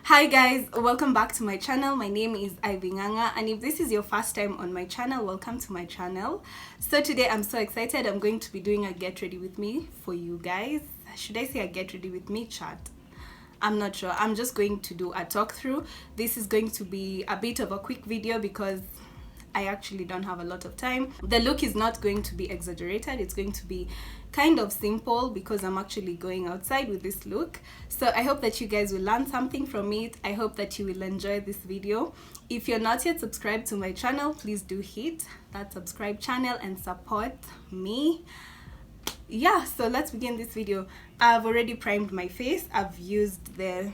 Hi guys, welcome back to my channel. My name is Ivy Nganga, and if this is your first time on my channel, welcome to my channel. So today I'm so excited. I'm going to be doing a get ready with me for you guys. Should I say a get ready with me chat? I'm not sure. I'm just going to do a talk through. This is going to be a bit of a quick video because I actually don't have a lot of time. The look is not going to be exaggerated. It's going to be kind of simple because I'm actually going outside with this look. So I hope that you guys will learn something from it. I hope that you will enjoy this video. If you're not yet subscribed to my channel, please do hit that subscribe channel and support me. Yeah, so let's begin this video. I've already primed my face. I've used the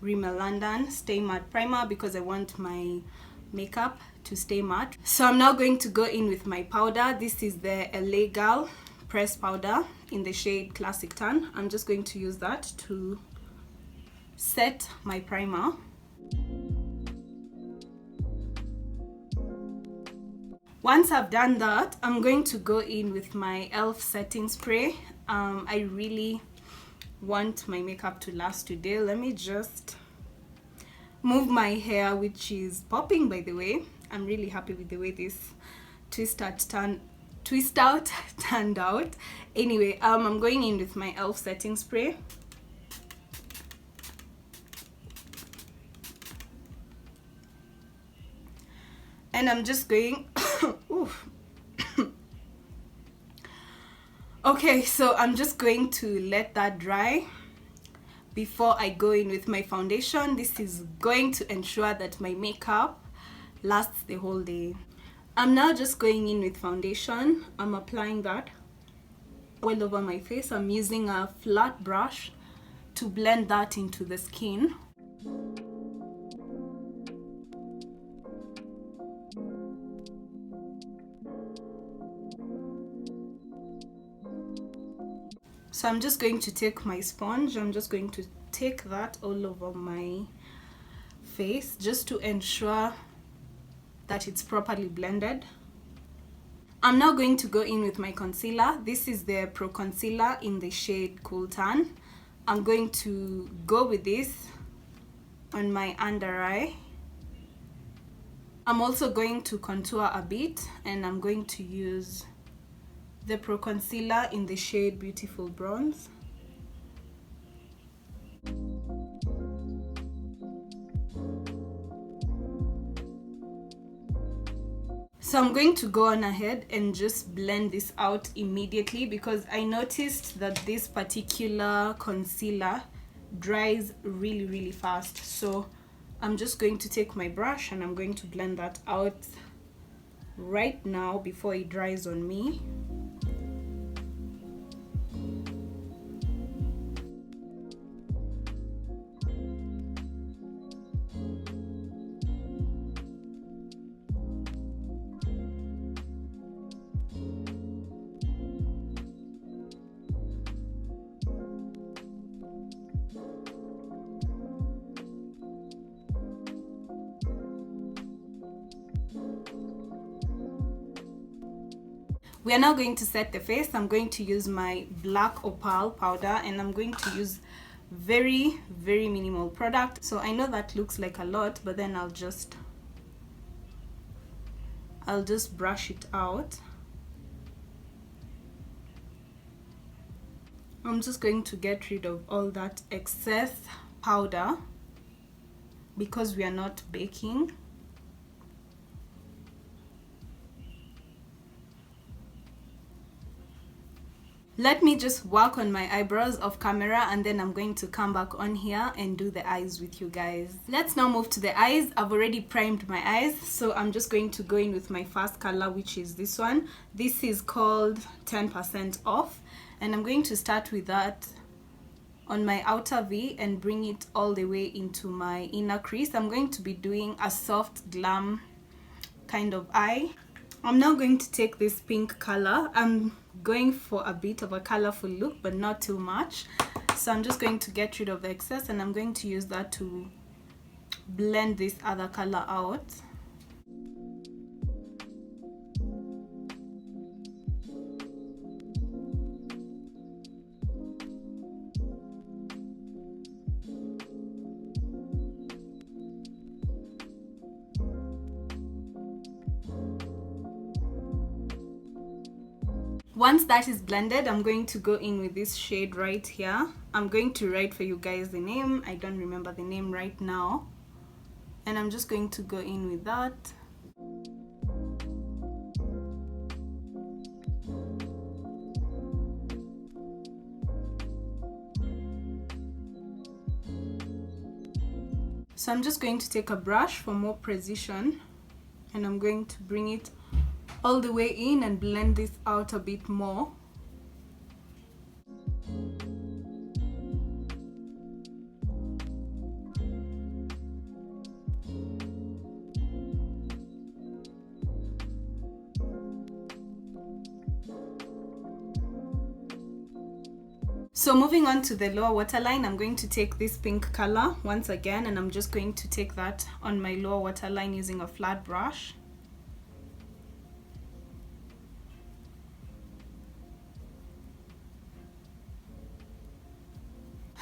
Rimmel London Stay Matte Primer because I want my makeup to stay matte. So I'm now going to go in with my powder. This is the LA Girl press powder in the shade Classic Tan. I'm just going to use that to set my primer. Once I've done that, I'm going to go in with my e.l.f. setting spray. I really want my makeup to last today. Let me just move my hair, which is popping, by the way. I'm really happy with the way this twist out turned out. Anyway, I'm going in with my e.l.f. setting spray. And I'm just going okay, so I'm just going to let that dry before I go in with my foundation. This is going to ensure that my makeup lasts the whole day. I'm now just going in with foundation. I'm applying that all over my face. I'm using a flat brush to blend that into the skin. So I'm just going to take my sponge. I'm just going to take that all over my face just to ensure that it's properly blended. I'm now going to go in with my concealer. This is the Pro Concealer in the shade Cool Tan. I'm going to go with this on my under eye. I'm also going to contour a bit, and I'm going to use the Pro Concealer in the shade Beautiful Bronze. So I'm going to go on ahead and just blend this out immediately because I noticed that this particular concealer dries really fast. So I'm just going to take my brush and I'm going to blend that out right now before it dries on me. We are now going to set the face. I'm going to use my black opal powder, and I'm going to use very minimal product. So I know that looks like a lot, but then I'll just brush it out. I'm just going to get rid of all that excess powder because we are not baking. Let me just work on my eyebrows off camera, and then I'm going to come back on here and do the eyes with you guys. Let's now move to the eyes. I've already primed my eyes, so I'm just going to go in with my first color, which is this one. This is called 10% Off, and I'm going to start with that on my outer V and bring it all the way into my inner crease. I'm going to be doing a soft glam kind of eye. I'm now going to take this pink color. I'm going for a bit of a colorful look, but not too much. So I'm just going to get rid of the excess, and I'm going to use that to blend this other color out. Once that is blended, I'm going to go in with this shade right here. I'm going to write for you guys the name. I don't remember the name right now. And I'm just going to go in with that. So I'm just going to take a brush for more precision, and I'm going to bring it all the way in and blend this out a bit more. So moving on to the lower waterline, I'm going to take this pink color once again, and I'm just going to take that on my lower waterline using a flat brush.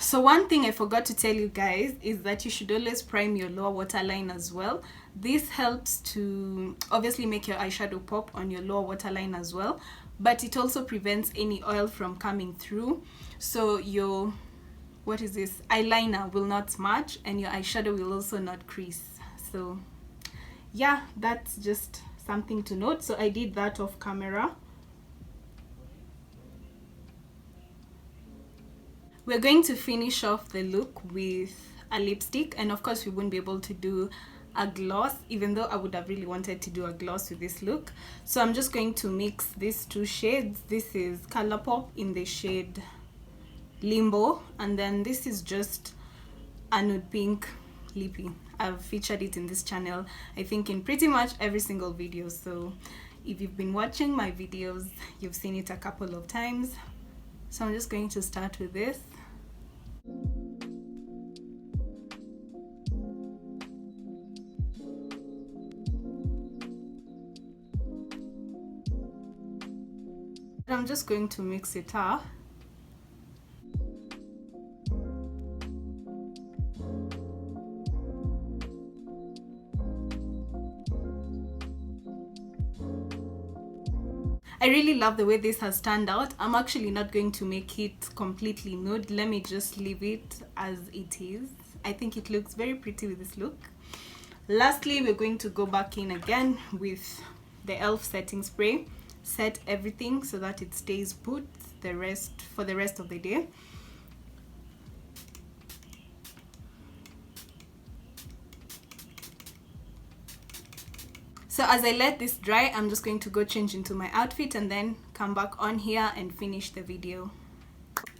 So one thing I forgot to tell you guys is that you should always prime your lower waterline as well. This helps to obviously make your eyeshadow pop on your lower waterline as well, but it also prevents any oil from coming through, so your eyeliner will not smudge and your eyeshadow will also not crease. So yeah, that's just something to note. So I did that off camera. We're going to finish off the look with a lipstick, and of course we won't be able to do a gloss, even though I would have really wanted to do a gloss with this look. So I'm just going to mix these two shades. This is Colourpop in the shade Limbo, and then this is just a nude pink lippy. I've featured it in this channel, I think, in pretty much every single video, so if you've been watching my videos, you've seen it a couple of times. So I'm just going to start with this. I'm just going to mix it up. I really love the way this has turned out. I'm actually not going to make it completely nude. Let me just leave it as it is. I think it looks very pretty with this look. Lastly, we're going to go back in again with the e.l.f. setting spray. Set everything so that it stays put for the rest of the day. So as I let this dry, I'm just going to go change into my outfit and then come back on here and finish the video.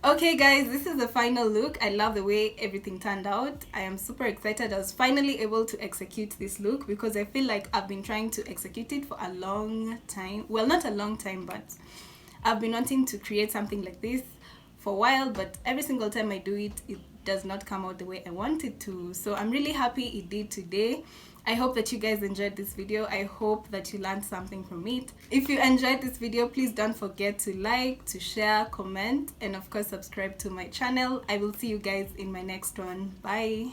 Okay guys, this is the final look. I love the way everything turned out. I am super excited. I was finally able to execute this look because I feel like I've been trying to execute it for a long time. Well, not a long time, but I've been wanting to create something like this for a while, but every single time I do it, it does not come out the way I want it to. So I'm really happy it did today. I hope that you guys enjoyed this video. I hope that you learned something from it. If you enjoyed this video, please don't forget to like, to share, comment, and of course subscribe to my channel. I will see you guys in my next one. Bye.